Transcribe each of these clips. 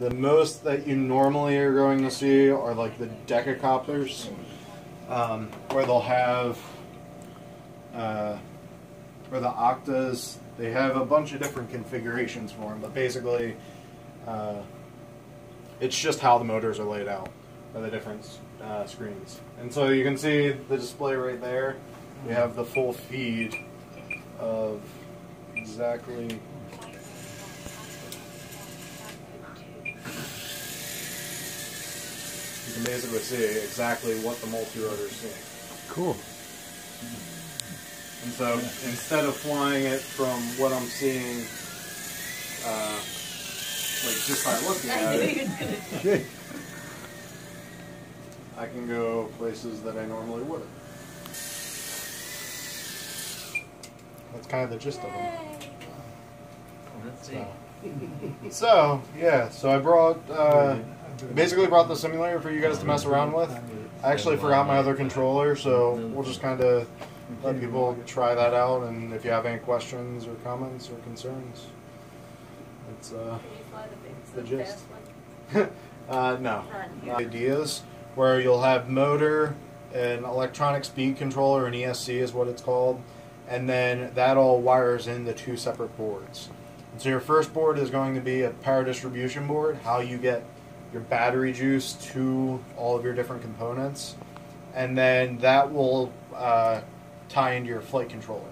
The most that you normally are going to see are like the decacopters, where they'll have, or the octas. They have a bunch of different configurations for them, but basically, it's just how the motors are laid out by the different screens. And so you can see the display right there. We have the full feed of exactly. You can basically see exactly what the multi-rotor is seeing. Cool. And so instead of flying it from what I'm seeing, like just by looking at it, I can go places that I normally wouldn't. That's kind of the gist of them. So yeah, so I brought, basically brought the simulator for you guys to mess around with. I actually forgot my other controller, so we'll just kind of let people try that out, and if you have any questions or comments or concerns, it's the gist. No. Ideas where you'll have motor, an electronic speed controller, an ESC is what it's called, and then that all wires into two separate boards. And so your first board is going to be a power distribution board, how you get your battery juice to all of your different components, and then that will tie into your flight controller.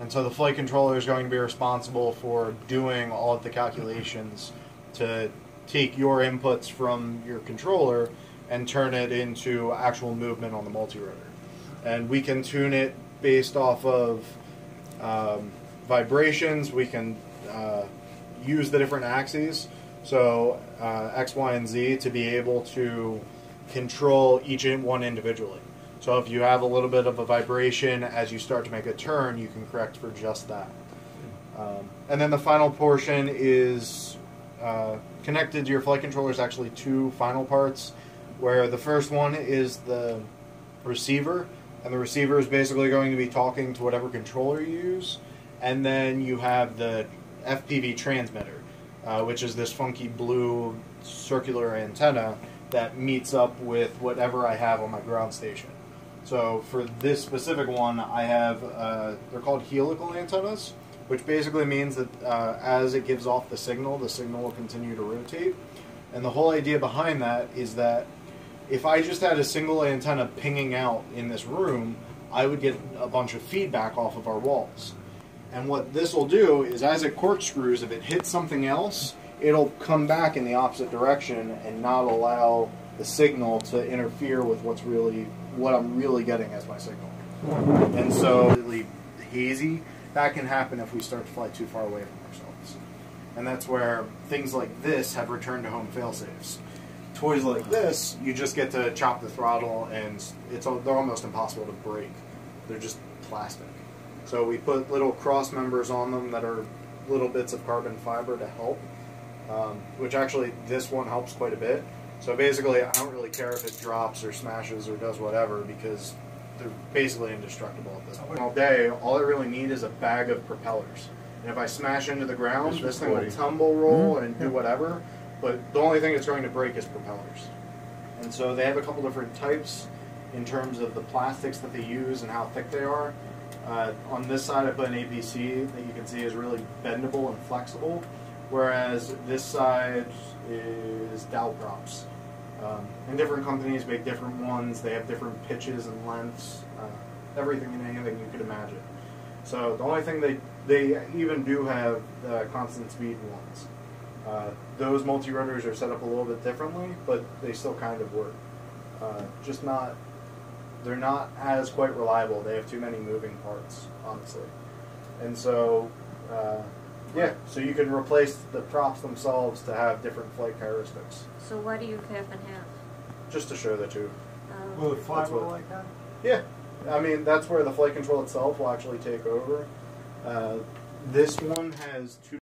And so the flight controller is going to be responsible for doing all of the calculations to take your inputs from your controller and turn it into actual movement on the multi-rotor. And we can tune it based off of vibrations. We can use the different axes, so X, Y, and Z, to be able to control each one individually. So if you have a little bit of a vibration as you start to make a turn, you can correct for just that. And then the final portion is connected to your flight controller. Is actually two final parts, where the first one is the receiver, and the receiver is basically going to be talking to whatever controller you use, and then you have the FPV transmitter, which is this funky blue circular antenna that meets up with whatever I have on my ground station. So for this specific one, I have, they're called helical antennas, which basically means that as it gives off the signal will continue to rotate. And the whole idea behind that is that if I just had a single antenna pinging out in this room, I would get a bunch of feedback off of our walls. And what this will do is, as it corkscrews, if it hits something else, it'll come back in the opposite direction and not allow the signal to interfere with what I'm really getting as my signal. And so, really hazy, that can happen if we start to fly too far away from ourselves. And that's where things like this have return to home failsafes. Toys like this, you just get to chop the throttle, and they're almost impossible to break. They're just plastic. So we put little cross members on them that are little bits of carbon fiber to help, which actually this one helps quite a bit. So basically, I don't really care if it drops or smashes or does whatever, because they're basically indestructible at this point. All day, all I really need is a bag of propellers. And if I smash into the ground, this thing will tumble, roll, and do whatever. But the only thing it's going to break is propellers. And so they have a couple different types in terms of the plastics that they use and how thick they are. On this side, I put an APC that you can see is really bendable and flexible, whereas this side is dowel props. And different companies make different ones. They have different pitches and lengths, everything and anything you could imagine. So the only thing they even do have constant speed ones. Those multi-rotors are set up a little bit differently, but they still kind of work. Just not. They're not as quite reliable. They have too many moving parts, honestly. And so, yeah, so you can replace the props themselves to have different flight characteristics. So why do you half and half? Just to show the two. Will it fly well like that? Yeah. I mean, that's where the flight control itself will actually take over. This one has two